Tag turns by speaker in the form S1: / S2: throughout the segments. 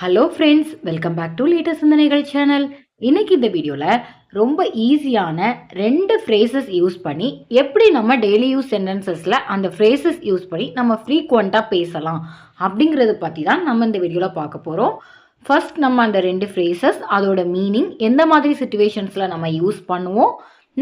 S1: Hello friends, welcome back to latest சிந்தனைகள் channel. இன்னைக்கு இந்த வீடியோவில் ரொம்ப ஈஸியான 2 ஃப்ரேசஸ் யூஸ் பண்ணி எப்படி நம்ம டெய்லி யூஸ் சென்டென்சஸில் அந்த ஃப்ரேசஸ் யூஸ் பண்ணி நம்ம ஃப்ரீக்வெண்ட்டாக பேசலாம் அப்படிங்கிறத பற்றி தான் நம்ம இந்த வீடியோவில் பார்க்க போகிறோம். ஃபர்ஸ்ட் நம்ம அந்த 2 ஃப்ரேசஸ் அதோட மீனிங் எந்த மாதிரி சுச்சுவேஷன்ஸில் நம்ம யூஸ் பண்ணுவோம்,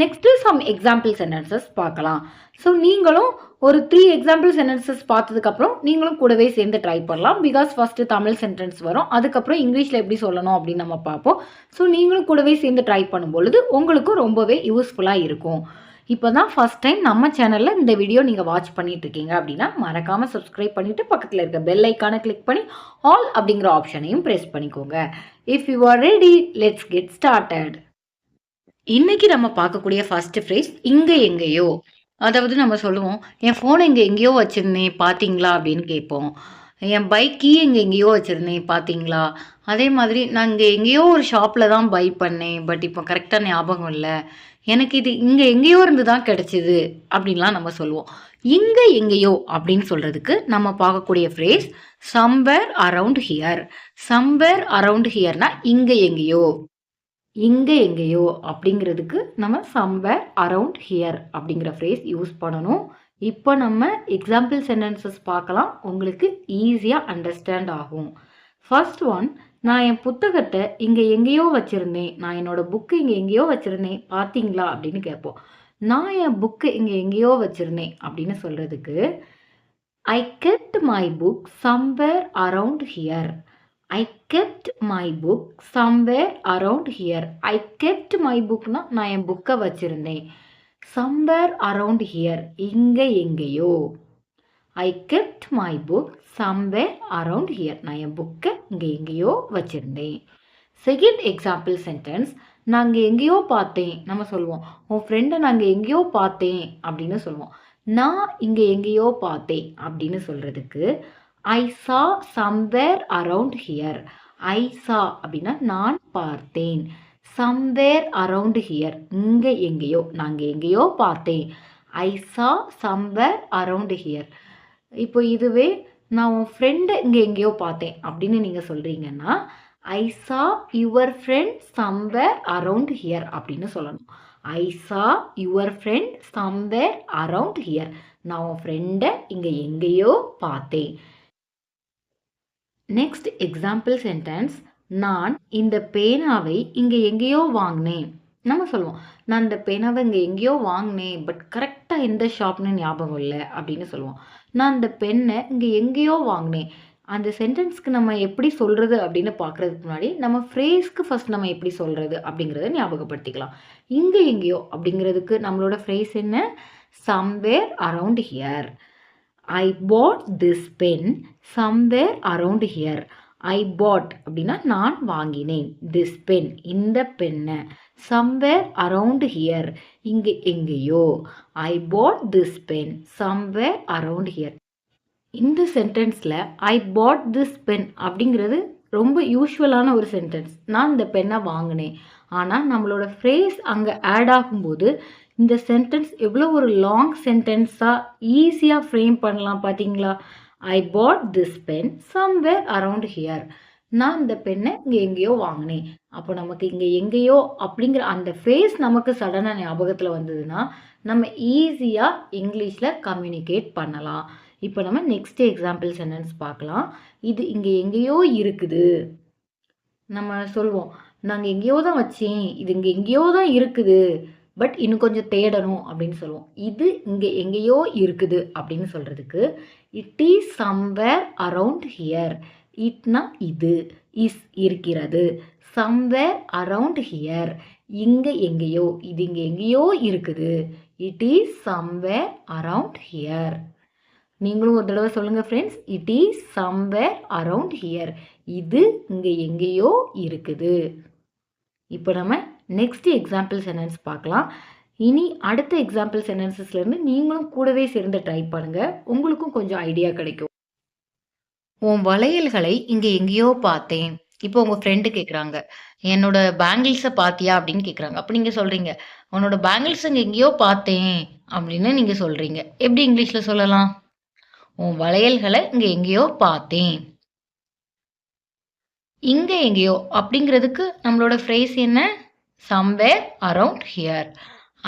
S1: நெக்ஸ்ட்டு சம் எக்ஸாம்பிள் சென்டென்சஸ் பார்க்கலாம். ஸோ நீங்களும் ஒரு 3 எக்ஸாம்பிள் சென்டென்சஸ் பார்த்ததுக்கப்புறம் நீங்களும் கூடவே சேர்ந்து ட்ரை பண்ணலாம். பிகாஸ் ஃபஸ்ட்டு தமிழ் சென்டென்ஸ் வரும், அதுக்கப்புறம் இங்கிலீஷில் எப்படி சொல்லணும் அப்படின்னு நம்ம பார்ப்போம். ஸோ நீங்களும் கூடவே சேர்ந்து ட்ரை பண்ணும்பொழுது உங்களுக்கும் ரொம்பவே யூஸ்ஃபுல்லாக இருக்கும். இப்போ தான் ஃபஸ்ட் டைம் நம்ம சேனலில் இந்த வீடியோ நீங்கள் வாட்ச் பண்ணிட்டு இருக்கீங்க அப்படின்னா மறக்காமல் சப்ஸ்கிரைப் பண்ணிவிட்டு பக்கத்தில் இருக்க பெல் ஐக்கானை கிளிக் பண்ணி ஆல் அப்படிங்கிற ஆப்ஷனையும் ப்ரெஸ் பண்ணிக்கோங்க. If you are ready, let's get started. இன்னைக்கு நம்ம பார்க்கக்கூடிய ஃபர்ஸ்ட் ஃப்ரேஸ் இங்கே எங்கேயோ. அதாவது நம்ம சொல்லுவோம், என் ஃபோனை இங்கே எங்கேயோ வச்சுருந்தேன் பார்த்தீங்களா அப்படின்னு கேட்போம். என் பைக் கீ இங்கே எங்கேயோ வச்சுருந்தேன் பார்த்தீங்களா. அதே மாதிரி நான் இங்கே எங்கேயோ ஒரு ஷாப்பில் தான் பை பண்ணேன், பட் இப்போ கரெக்டாக ஞாபகம் இல்லை. எனக்கு இது இங்கே எங்கேயோ இருந்து தான் கிடச்சிது அப்படின்லாம் நம்ம சொல்லுவோம். இங்கே எங்கேயோ அப்படின்னு சொல்கிறதுக்கு நம்ம பார்க்கக்கூடிய phrase somewhere around here. Somewhere around ஹியர்னா இங்கே எங்கேயோ. இங்கே எங்கேயோ அப்படிங்கிறதுக்கு நம்ம சம்வேர் அரவுண்ட் ஹியர் அப்படிங்கிற ஃப்ரேஸ் யூஸ் பண்ணணும். இப்போ நம்ம எக்ஸாம்பிள் சென்டென்சஸ் பார்க்கலாம், உங்களுக்கு ஈஸியாக அண்டர்ஸ்டாண்ட் ஆகும். ஃபர்ஸ்ட் ஒன், நான் என் புத்தகத்தை இங்கே எங்கேயோ வச்சுருந்தேன், நான் என்னோட புக்கு இங்கே எங்கேயோ வச்சுருந்தேன் பார்த்தீங்களா அப்படின்னு கேட்போம். நான் என் புக்கு இங்கே எங்கேயோ வச்சுருந்தேன் அப்படின்னு சொல்கிறதுக்கு ஐ kept my book somewhere around here. I kept my book somewhere around here. I kept my bookனா நான் என் புக்கை வச்சிருந்தேன். Somewhere around here இங்கே எங்கேயோ. I kept my book somewhere around here. நான் என் புக்கை இங்கே எங்கேயோ வச்சிருந்தேன். செகண்ட் எக்ஸாம்பிள் சென்டென்ஸ், நான் இங்கே எங்கேயோ பார்த்தேன். நம்ம சொல்லுவோம், உன் ஃப்ரெண்டை நான் இங்கே எங்கேயோ பார்த்தேன் அப்படின்னு சொல்லுவோம். நான் இங்கே எங்கேயோ பார்த்தேன் அப்படின்னு சொல்கிறதுக்கு ஐ சா சம்வேர் அரவுண்ட் ஹியர். ஐ சா அப்படின்னா நான் பார்த்தேன். சம்வேர் அரவுண்ட் ஹியர் இங்கே எங்கேயோ, நாங்கள் எங்கேயோ பார்த்தேன். ஐ சா சம்வேர் அரவுண்ட் ஹியர். இப்போ இதுவே நான் உன் ஃப்ரெண்டை இங்கே எங்கேயோ பார்த்தேன் அப்படின்னு நீங்கள் சொல்கிறீங்கன்னா I saw your friend somewhere around here அப்படின்னு சொல்லணும். I saw your friend somewhere around here. நான் உன் ஃப்ரெண்டை இங்கே எங்கேயோ பார்த்தேன். நெக்ஸ்ட் எக்ஸாம்பிள் சென்டென்ஸ், நான் இந்த பேனாவை இங்கே எங்கேயோ வாங்கினேன். நம்ம சொல்லுவோம், நான் இந்த பேனாவை இங்கே எங்கேயோ வாங்கினேன், பட் கரெக்டாக எந்த ஷாப்னு ஞாபகம் இல்லை அப்படின்னு சொல்லுவோம். நான் இந்த பெண்ணை இங்கே எங்கேயோ வாங்கினேன். அந்த சென்டென்ஸ்க்கு நம்ம எப்படி சொல்கிறது அப்படின்னு பார்க்குறதுக்கு முன்னாடி நம்ம ஃப்ரேஸ்க்கு ஃபஸ்ட் நம்ம எப்படி சொல்கிறது அப்படிங்கிறத ஞாபகப்படுத்திக்கலாம். இங்கே எங்கேயோ அப்படிங்கிறதுக்கு நம்மளோட ஃப்ரேஸ் என்ன? Somewhere around here. I bought this pen somewhere around here. I bought அப்படின்னா நான் வாங்கினேன். This pen இந்த பெண்ணை. Somewhere around here இங்கே எங்கேயோ. I bought this pen somewhere around here. இந்த சென்டென்ஸில் I bought this pen அப்படிங்கிறது ரொம்ப யூஸ்வலான ஒரு சென்டென்ஸ். நான் இந்த பெண்ணை வாங்கினேன். ஆனால் நம்மளோட ஃப்ரேஸ் அங்கே ஆட் ஆகும்போது இந்த சென்டென்ஸ் எவ்வளோ ஒரு லாங் சென்டென்ஸாக ஈஸியாக ஃப்ரேம் பண்ணலாம் பார்த்தீங்களா? I bought this pen somewhere around here. நான் இந்த பெண்ணை இங்கே எங்கேயோ வாங்கினேன். அப்போ நமக்கு இங்கே எங்கேயோ அப்படிங்கிற அந்த ஃப்ரேஸ் நமக்கு சடனாக ஞாபகத்தில் வந்ததுன்னா நம்ம ஈஸியாக இங்கிலீஷில் கம்யூனிகேட் பண்ணலாம். இப்போ நம்ம நெக்ஸ்ட் எக்ஸாம்பிள் சென்டென்ஸ் பார்க்கலாம். இது இங்கே எங்கேயோ இருக்குது. நம்ம சொல்லுவோம், நாங்கள் எங்கேயோ தான் வச்சேன், இது இங்கே எங்கேயோ தான் இருக்குது, பட் இன்னும் கொஞ்சம் தேடணும் அப்படின்னு சொல்லுவோம். இது இங்கே எங்கேயோ இருக்குது அப்படின்னு சொல்கிறதுக்கு it is somewhere around here. இட்னா இது, இஸ் இருக்கிறது. சம்வேர் அரவுண்ட் ஹியர் இங்கே எங்கேயோ, இது இங்கே எங்கேயோ இருக்குது. It is somewhere around here. நீங்களும் ஒரு தடவை சொல்லுங்கள் friends, it is somewhere around here. இது இங்கே எங்கேயோ இருக்குது. இப்போ நம்ம நெக்ஸ்ட் எக்ஸாம்பிள் சென்டென்ஸ் பார்க்கலாம். இனி அடுத்த எக்ஸாம்பிள் சென்டென்சஸ்லேருந்து நீங்களும் கூடவே சேர்ந்து ட்ரை பண்ணுங்கள், உங்களுக்கும் கொஞ்சம் ஐடியா கிடைக்கும். உன் வளையல்களை இங்கே எங்கேயோ பார்த்தேன். இப்போ உங்கள் ஃப்ரெண்டு கேட்குறாங்க, என்னோட பேங்கிள்ஸை பார்த்தியா அப்படின்னு கேட்குறாங்க. அப்போ நீங்கள் சொல்கிறீங்க, உன்னோட பேங்கிள்ஸ் இங்கே எங்கேயோ பார்த்தேன் அப்படின்னு நீங்கள் சொல்கிறீங்க. எப்படி இங்கிலீஷில் சொல்லலாம்? உன் வளையல்களை இங்கே எங்கேயோ பார்த்தேன். இங்க எங்கேயோ அப்படிங்கிறதுக்கு நம்மளோட ஃப்ரேஸ் என்ன? Somewhere around here.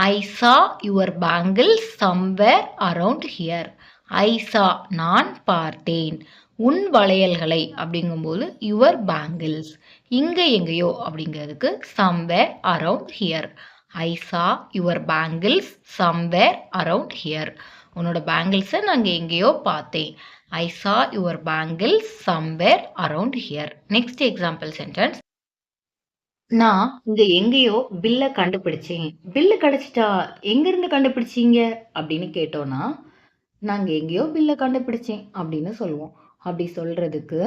S1: I saw your bangles somewhere around here. I saw நான் பார்த்தேன். உன் வளையல்களை அப்படிங்கும்போது யுவர் பேங்கிள்ஸ். இங்க எங்கேயோ அப்படிங்கிறதுக்கு somewhere around here. I saw your bangles somewhere around here. உன்னோட பேங்கிள்ஸை நாங்கள் எங்கேயோ பார்த்தேன். I saw your bangles somewhere around here. Next example sentence. நான் இங்க எங்கேயோ பில்ல கண்டுபிடிச்சேன். பில்லு கிடைச்சிட்டா எங்கிருந்து கண்டுபிடிச்சீங்க அப்படின்னு கேட்டோம்னா நாங்க எங்கேயோ பில்ல கண்டுபிடிச்சேன் அப்படின்னு சொல்லுவோம். அப்படி சொல்றதுக்கு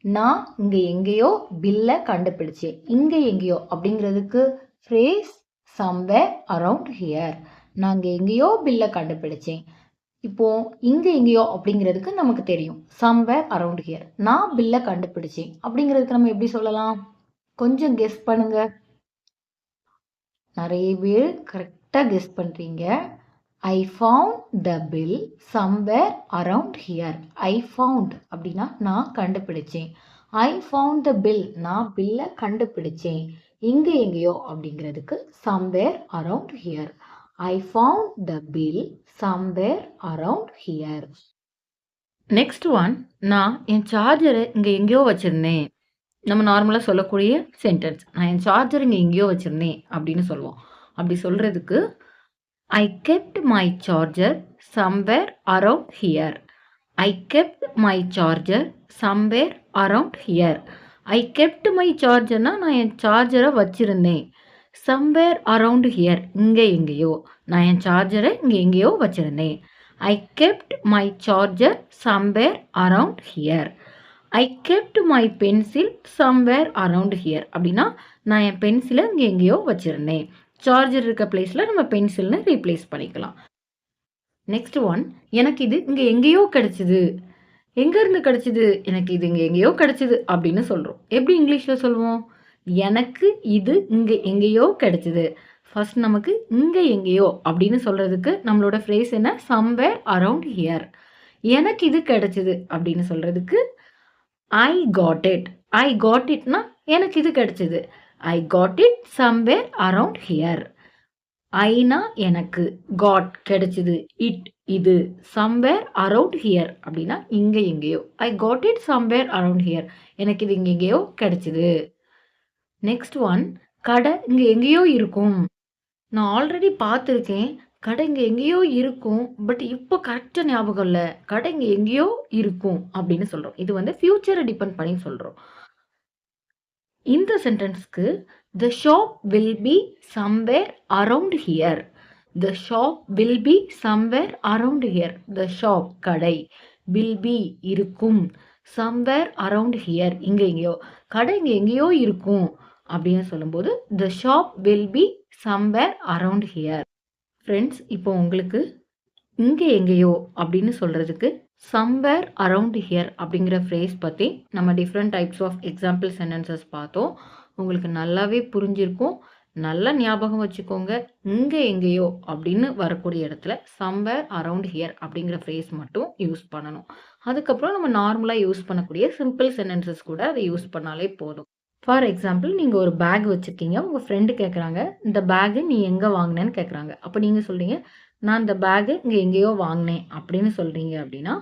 S1: நான் இங்க எங்கேயோ பில்ல கண்டுபிடிச்சேன். இங்க எங்கேயோ அப்படிங்கிறதுக்கு phrase somewhere around here. நாங்க எங்கேயோ பில்ல கண்டுபிடிச்சேன். இப்போ இங்க எங்கேயோ அப்படிங்கிறதுக்கு நமக்கு தெரியும் somewhere around here. நான் பில்ல கண்டுபிடிச்சேன் அப்படிங்கிறதுக்கு நம்ம எப்படி சொல்லலாம்? கொஞ்சம் கெஸ் பண்ணுங்க. நிறைய பேர் கரெக்டா கெஸ் பண்றீங்க. I found the bill somewhere around here. I found அப்படின்னா நான் கண்டுபிடிச்சேன். I found the bill நான் பில்ல கண்டுபிடிச்சேன். இங்க எங்கேயோ அப்படிங்கிறதுக்கு somewhere around here. I found the bill somewhere around here. Next one, நான் என் சார்ஜரை இங்க எங்கேயோ வச்சிருந்தேன். நம்ம நார்மலா சொல்லக்கூடிய சென்டென்ஸ். நான் என் சார்ஜர் இங்க எங்கேயோ வச்சிருந்தேன் அப்படின்னு சொல்லுவோம். அப்படி சொல்றதுக்கு I kept my charger somewhere around here. I kept my charger somewhere around here. I kept my chargerனா நான் என் சார்ஜரை வச்சிருந்தேன். somewhere around here இங்க எங்கேயோ. நான் என் சார்ஜரை இங்க எங்கேயோ வச்சிருந்தேன். I kept my charger somewhere around here. I kept my pencil somewhere around here. அப்படின்னா நான் என் பென்சிலை இங்க எங்கேயோ வச்சிருந்தேன். சார்ஜர் இருக்க பிளேஸ்ல நம்ம பென்சில்னு ரீப்ளேஸ் பண்ணிக்கலாம். நெக்ஸ்ட் ஒன், எனக்கு இது இங்க எங்கேயோ கிடைச்சது. எங்க இருந்து கிடைச்சது? எனக்கு இது இங்க எங்கேயோ கிடைச்சது அப்படின்னு சொல்றோம். எப்படி இங்கிலீஷ்ல சொல்லுவோம்? எனக்கு இது இங்க எங்கேயோ கிடைச்சது. ஃபர்ஸ்ட் நமக்கு இங்க எங்கேயோ அப்படின்னு சொல்றதுக்கு நம்மளோட ஃப்ரேஸ் என்ன? somewhere around here. எனக்கு இது கிடைச்சது அப்படின்னு சொல்றதுக்கு I got it. I got itனா எனக்கு இது கிடைச்சது. I got it somewhere around here. Aina எனக்கு, got கிடைச்சது, இட் இது, somewhere around here அப்படின்னா இங்க எங்கேயோ. I got it somewhere around here. எனக்கு இது இங்க எங்கேயோ கிடைச்சது. நெக்ஸ்ட் ஒன், கடை இங்க எங்கேயோ இருக்கும். நான் ஆல்ரெடி பார்த்துருக்கேன். கடை இங்க எங்கேயோ இருக்கும். பட் இப்போ கரெக்டா ஞாபகம் இல்ல. கடை இங்க எங்கேயோ இருக்கும் அப்படின்னு சொல்றோம். இது வந்து ஃபியூச்சரை டிபெண்ட் பண்ணி சொல்றோம். இந்த சென்டென்ஸ்க்கு the shop will be somewhere around here. The shop will be somewhere around here. The shop கடை will be இருக்கும். somewhere around here இங்க எங்கேயோ. கடை இங்க எங்கேயோ இருக்கும் அப்படின்னு சொல்லும்போது the shop will be somewhere around here. Friends, இப்போ உங்களுக்கு இங்க எங்கேயோ அப்படின்னு சொல்றதுக்கு somewhere around here அப்படிங்கிற ஃப்ரேஸ் பற்றி நம்ம different types of example sentences பார்த்தோம். உங்களுக்கு நல்லாவே புரிஞ்சிருக்கும். நல்லா ஞாபகம் வச்சுக்கோங்க. இங்கே எங்கேயோ அப்படின்னு வரக்கூடிய இடத்துல somewhere around here அப்படிங்கிற ஃப்ரேஸ் மட்டும் யூஸ் பண்ணணும். அதுக்கப்புறம் நம்ம நார்மலாக யூஸ் பண்ணக்கூடிய சிம்பிள் சென்டென்சஸ் கூட அதை யூஸ் பண்ணாலே போதும். ஃபார் எக்ஸாம்பிள், நீங்கள் ஒரு பேக் வச்சுருக்கீங்க. உங்கள் ஃப்ரெண்டு கேட்குறாங்க, இந்த பேகு நீ எங்கே வாங்கினேன்னு கேட்குறாங்க. அப்போ நீங்கள் சொல்கிறீங்க, நான் இந்த பேகு இங்கே எங்கேயோ வாங்கினேன் அப்படின்னு சொல்கிறீங்க. அப்படின்னா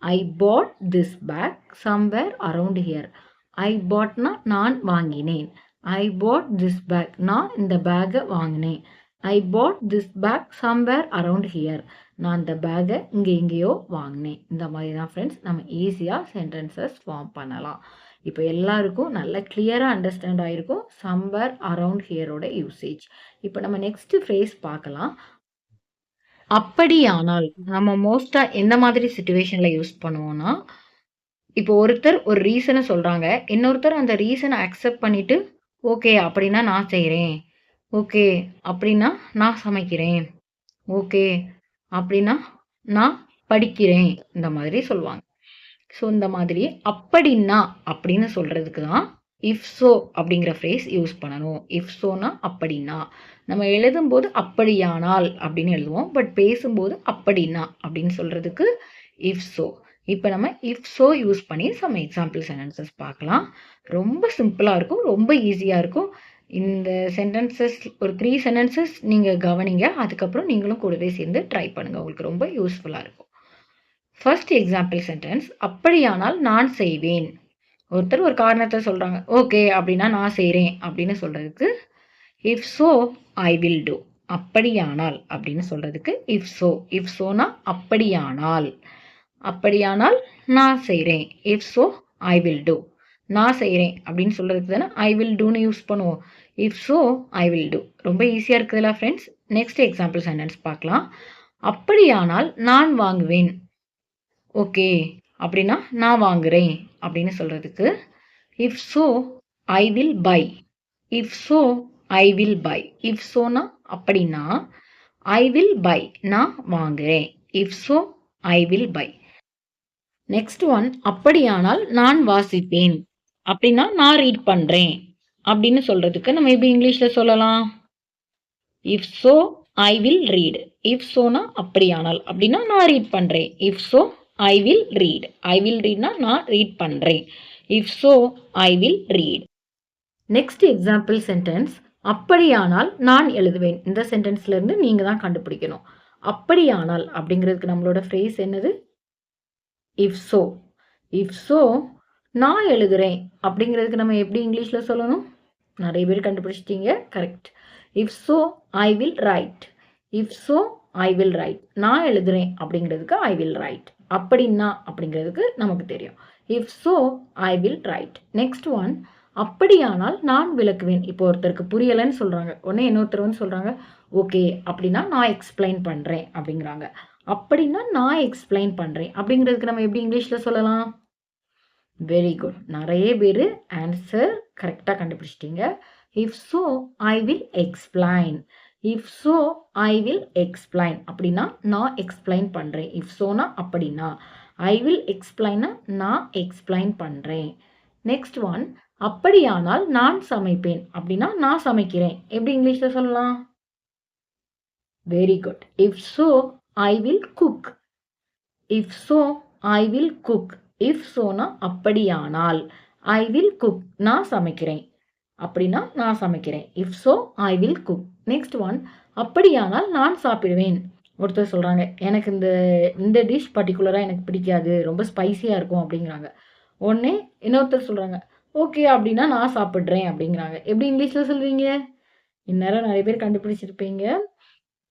S1: I bought this bag somewhere around here. I பாட்னா நான் வாங்கினேன். ஐ பாட் திஸ் பேக் நான் இந்த பேக்கை வாங்கினேன். I bought this bag somewhere around here. நான் இந்த பேக்கை இங்கே எங்கேயோ வாங்கினேன். இந்த மாதிரி தான் ஃப்ரெண்ட்ஸ் நம்ம ஈஸியாக சென்டென்சஸ் ஃபார்ம் பண்ணலாம். இப்போ எல்லாருக்கும் நல்ல கிளியராக அண்டர்ஸ்டாண்ட் ஆகிருக்கும் சம்வேர் அரவுண்ட் ஹியரோட யூசேஜ். இப்போ நம்ம நெக்ஸ்ட் ஃப்ரேஸ் பார்க்கலாம். அப்படியானால் நம்ம மோஸ்டா எந்த மாதிரி சிச்சுவேஷன்ல யூஸ் பண்ணுவோம்னா, இப்போ ஒருத்தர் ஒரு ரீசனை சொல்றாங்க, இன்னொருத்தர் அந்த ரீசனை அக்செப்ட் பண்ணிட்டு ஓகே அப்படின்னா நான் செய்கிறேன், ஓகே அப்படின்னா நான் சமைக்கிறேன், ஓகே அப்படின்னா நான் படிக்கிறேன், இந்த மாதிரி சொல்லுவாங்க. ஸோ இந்த மாதிரி அப்படின்னா அப்படின்னு சொல்றதுக்கு தான் இஃப் ஸோ அப்படிங்கிற ஃப்ரேஸ் யூஸ் பண்ணணும். இஃப் ஸோனா அப்படின்னா. நம்ம எழுதும்போது அப்படியானால் அப்படின்னு எழுதுவோம். பட் பேசும்போது அப்படின்னா அப்படின்னு சொல்றதுக்கு இஃப் ஸோ. இப்போ நம்ம இஃப் ஸோ யூஸ் பண்ணி சம் எக்ஸாம்பிள் சென்டென்சஸ் பார்க்கலாம். ரொம்ப சிம்பிளாக இருக்கும், ரொம்ப ஈஸியாக இருக்கும். இந்த சென்டென்சஸ் ஒரு 3 சென்டென்சஸ் நீங்கள் கவனிங்க. அதுக்கப்புறம் நீங்களும் கூடவே சேர்ந்து ட்ரை பண்ணுங்கள். உங்களுக்கு ரொம்ப யூஸ்ஃபுல்லாக இருக்கும். ஃபர்ஸ்ட் எக்ஸாம்பிள் சென்டென்ஸ், அப்படியானால் நான் செய்வேன். ஒருத்தர் ஒரு காரணத்தை சொல்கிறாங்க. ஓகே அப்படின்னா நான் செய்கிறேன் அப்படின்னு சொல்கிறதுக்கு if so I will do. அப்படியானால் அப்படின்னு சொல்கிறதுக்கு இஃப் ஸோ. இஃப் ஸோனா அப்படியானால். அப்படியானால் நான் செய்கிறேன். If so I will do. நான் செய்கிறேன் அப்படின்னு சொல்கிறதுக்கு தானே ஐ வில் டூன்னு யூஸ் பண்ணுவோம். If so I will do. ரொம்ப ஈஸியாக இருக்குதுல்ல ஃப்ரெண்ட்ஸ். நெக்ஸ்ட் எக்ஸாம்பிள் சென்டென்ஸ் பார்க்கலாம். அப்படியானால் நான் வாங்குவேன். ஓகே அப்படின்னா நான் வாங்குறேன் அப்படின்னு சொல்கிறதுக்கு if so I will buy. If so I will buy. If ஸோனா அப்படின்னா ஐ வில் பை நான் வாங்குறேன். If so I will buy. Next one, அப்படியானால் நான் வாசிப்பேன். அப்படின்னா நான் ரீட் பண்ணுறேன் அப்படின்னு சொல்கிறதுக்கு நம்ம எப்படி இங்கிலீஷில் சொல்லலாம்? If so I will read. If ஸோனா அப்படியானால் அப்படின்னா நான் ரீட் பண்ணுறேன். If so I will read. I will ரீட்னா நான் ரீட் பண்ணுறேன். If so I will read. Next example sentence, அப்படியானால் நான் எழுதுவேன். இந்த சென்டென்ஸ்லேருந்து நீங்கள் தான் கண்டுபிடிக்கணும். அப்படியானால் அப்படிங்கிறதுக்கு நம்மளோட ஃப்ரேஸ் என்னது? If so. இஃப் ஸோ நான் எழுதுகிறேன் அப்படிங்கிறதுக்கு நம்ம எப்படி இங்கிலீஷில் சொல்லணும்? நிறைய பேர் கண்டுபிடிச்சிட்டீங்க. Correct. If so I will write. If so I will write. நான் எழுதுகிறேன் அப்படிங்கிறதுக்கு ஐ வில் ரைட். அப்படின்னா அப்படிங்கிறதுக்கு நமக்கு தெரியும். If so I will write. Next one, அப்படியானால் நான் விளக்குவேன். இப்போ ஒருத்தருக்கு புரியலைன்னு சொல்கிறாங்க. உடனே இன்னொருத்தர் வந்து சொல்கிறாங்க ஓகே அப்படின்னா நான் எக்ஸ்பிளைன் பண்ணுறேன் அப்படிங்கிறாங்க. அப்படின்னா நான் எக்ஸ்பிளைன் பண்ணுறேன் அப்படிங்கிறதுக்கு நம்ம எப்படி இங்கிலீஷில் சொல்லலாம்? Very good. நிறைய பேர் ஆன்சர் கரெக்டாக கண்டுபிடிச்சிட்டிங்க. If so I will explain. If so I will explain அப்படின்னா நான் எக்ஸ்பிளைன் பண்ணுறேன். இஃப் ஸோனா அப்படின்னா, ஐ வில் எக்ஸ்பிளைனா நான் எக்ஸ்பிளைன் பண்ணுறேன். நெக்ஸ்ட் ஒன், அப்படியானால் நான் சமைப்பேன் அப்படின்னா நான் சமைக்கிறேன். எப்படி இங்கிலீஷில் சொல்லலாம்? Very good. If so I will cook. If so I will cook. If ஸோனா அப்படியானால், ஐ வில் குக் நான் சமைக்கிறேன் அப்படின்னா நான் சமைக்கிறேன். If so I will cook. Next one, அப்படியானால் நான் சாப்பிடுவேன். ஒருத்தர் சொல்கிறாங்க எனக்கு இந்த டிஷ் பர்டிகுலராக எனக்கு பிடிக்காது, ரொம்ப ஸ்பைசியாக இருக்கும் அப்படிங்கிறாங்க. உடனே இன்னொருத்தர் சொல்கிறாங்க ஓகே அப்படின்னா நான் சாப்பிட்றேன் அப்படிங்கிறாங்க. எப்படி இங்கிலீஷில் சொல்வீங்க? இந்நேரம் நிறைய பேர் கண்டுபிடிச்சிருப்பீங்க.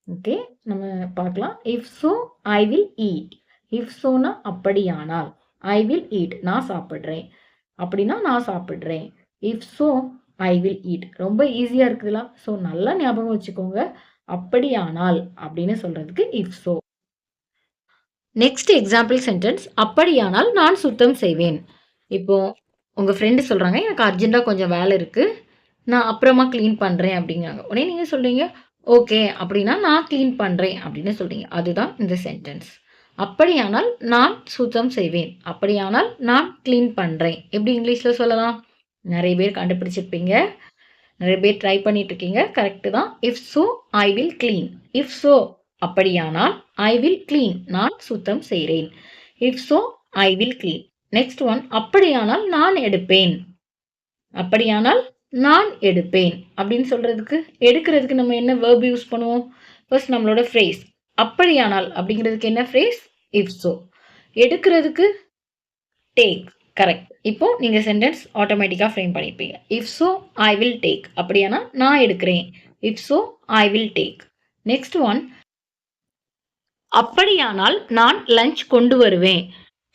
S1: ஓகே, நம்ம பார்க்கலாம். If so I will eat. If ஸோனா அப்படியானால், ஐ வில் ஈட் நான் சாப்பிட்றேன் அப்படின்னா நான் சாப்பிட்றேன். If so I will eat. ரொம்ப ஈஸியாக இருக்குதுல. ஸோ நல்லா ஞாபகம் வச்சுக்கோங்க. அப்படியானால் அப்படின்னு சொல்கிறதுக்கு if so. Next example sentence, அப்படியானால் நான் சுத்தம் செய்வேன். இப்போ உங்கள் ஃப்ரெண்டு சொல்கிறாங்க எனக்கு அர்ஜென்ட்டாக கொஞ்சம் வேலை இருக்குது, நான் அப்புறமா க்ளீன் பண்ணுறேன் அப்படிங்கிறாங்க. உடனே நீங்கள் சொல்கிறீங்க ஓகே அப்படின்னா நான் க்ளீன் பண்ணுறேன் அப்படின்னு சொல்கிறீங்க. அதுதான் இந்த சென்டென்ஸ். அப்படியானால் நான் சுத்தம் செய்வேன். அப்படியானால் நான் க்ளீன் பண்ணுறேன். எப்படி இங்கிலீஷில் சொல்லலாம்? நிறைய பேர் கண்டுபிடிச்சிருப்பீங்க, நிறைய பேர் ட்ரை பண்ணிட்டு இருக்கீங்க. கரெக்டு தான். If so I will clean. If so அப்படியானால் ஐ வில் க்ளீன் நான் சுத்தம் செய்கிறேன். If so I will clean. Next one, அப்படியானால் நான் எடுப்பேன். அப்படியானால் நான் எடுப்பேன் அப்படின்னு சொல்கிறதுக்கு எடுக்கிறதுக்கு நம்ம என்ன வேர்ப் யூஸ் பண்ணுவோம்? ஃபர்ஸ்ட் நம்மளோட ஃப்ரேஸ். அப்படியானால் அப்படிங்கிறதுக்கு என்ன ஃப்ரேஸ்? If so. எடுக்கிறதுக்கு டேக். கரெக்ட். இப்போ நீங்கள் சென்டென்ஸ் ஆட்டோமேட்டிக்காக ஃப்ரேம் பண்ணியிருப்பீங்க. If so I will take. அப்படியானா நான் எடுக்கிறேன். If so I will take. Next one, அப்படியானால் நான் லஞ்ச் கொண்டு வருவேன்.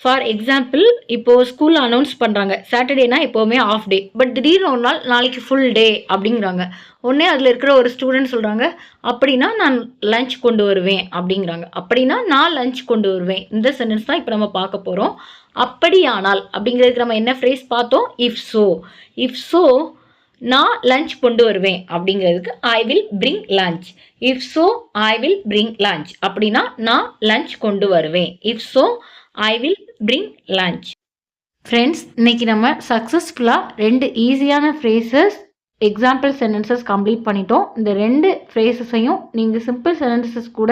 S1: ஃபார் எக்ஸாம்பிள், இப்போது ஸ்கூலில் அனௌன்ஸ் பண்ணுறாங்க சாட்டர்டேனா எப்போவுமே ஆஃப் டே, பட் திடீர்னு ஒரு நாள் நாளைக்கு ஃபுல் டே அப்படிங்கிறாங்க. உடனே அதில் இருக்கிற ஒரு ஸ்டூடெண்ட் சொல்கிறாங்க அப்படின்னா நான் லஞ்ச் கொண்டு வருவேன் அப்படிங்கிறாங்க. அப்படின்னா நான் லஞ்ச் கொண்டு வருவேன். இந்த சென்டென்ஸ் தான் இப்போ நம்ம பார்க்க போகிறோம். அப்படியானால் அப்படிங்கிறதுக்கு நம்ம என்ன ஃப்ரேஸ் பார்த்தோம்? If so. இஃப் ஸோ நான் லஞ்ச் கொண்டு வருவேன் அப்படிங்கிறதுக்கு I will bring lunch. If so I will bring lunch அப்படின்னா நான் லஞ்ச் கொண்டு வருவேன். If so I will bring lunch. Friends, இன்னைக்கு நம்ம சக்ஸஸ்ஃபுல்லாக 2 ஈஸியான ஃப்ரேசஸ் எக்ஸாம்பிள் சென்டென்சஸ் கம்ப்ளீட் பண்ணிட்டோம். இந்த 2 ஃப்ரேசஸையும் நீங்கள் சிம்பிள் சென்டென்சஸ் கூட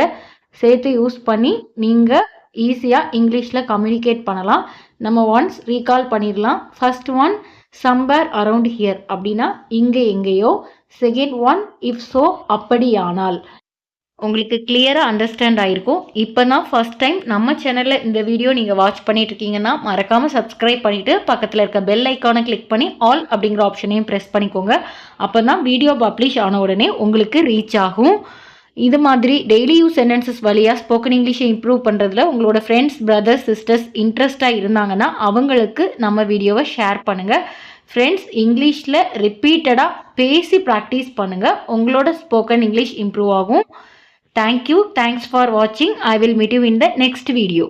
S1: சேர்த்து யூஸ் பண்ணி நீங்கள் ஈஸியாக இங்கிலீஷில் கம்யூனிகேட் பண்ணலாம். நம்ம ஒன்ஸ் ரீகால் பண்ணிடலாம். ஃபர்ஸ்ட் ஒன் சம்பேர் அரவுண்ட் ஹியர் அப்படின்னா இங்கே எங்கேயோ. செகண்ட் ஒன் இஃப் ஸோ அப்படியானால். உங்களுக்கு கிளியராக அண்டர்ஸ்டாண்ட் ஆகிருக்கும். இப்போ தான் ஃபர்ஸ்ட் டைம் நம்ம சேனலில் இந்த வீடியோ நீங்கள் வாட்ச் பண்ணிட்டு இருக்கீங்கன்னா மறக்காமல் சப்ஸ்கிரைப் பண்ணிவிட்டு பக்கத்தில் இருக்க பெல் ஐக்கானை கிளிக் பண்ணி ஆல் அப்படிங்கிற ஆப்ஷனையும் ப்ரெஸ் பண்ணிக்கோங்க. அப்போ தான் வீடியோ பப்ளிஷ் ஆன உடனே உங்களுக்கு ரீச் ஆகும். இது மாதிரி டெய்லி யூஸ் சென்டென்சஸ் வழியாக ஸ்போக்கன் இங்கிலீஷை இம்ப்ரூவ் பண்ணுறதுல உங்களோட ஃப்ரெண்ட்ஸ், பிரதர்ஸ், சிஸ்டர்ஸ் இன்ட்ரெஸ்டாக இருந்தாங்கன்னா அவங்களுக்கு நம்ம வீடியோவை ஷேர் பண்ணுங்கள். ஃப்ரெண்ட்ஸ், இங்கிலீஷில் ரிப்பீட்டடாக பேசி ப்ராக்டிஸ் பண்ணுங்கள். உங்களோட ஸ்போக்கன் இங்கிலீஷ் இம்ப்ரூவ் ஆகும். Thank you. Thanks for watching. I will meet you in the next video.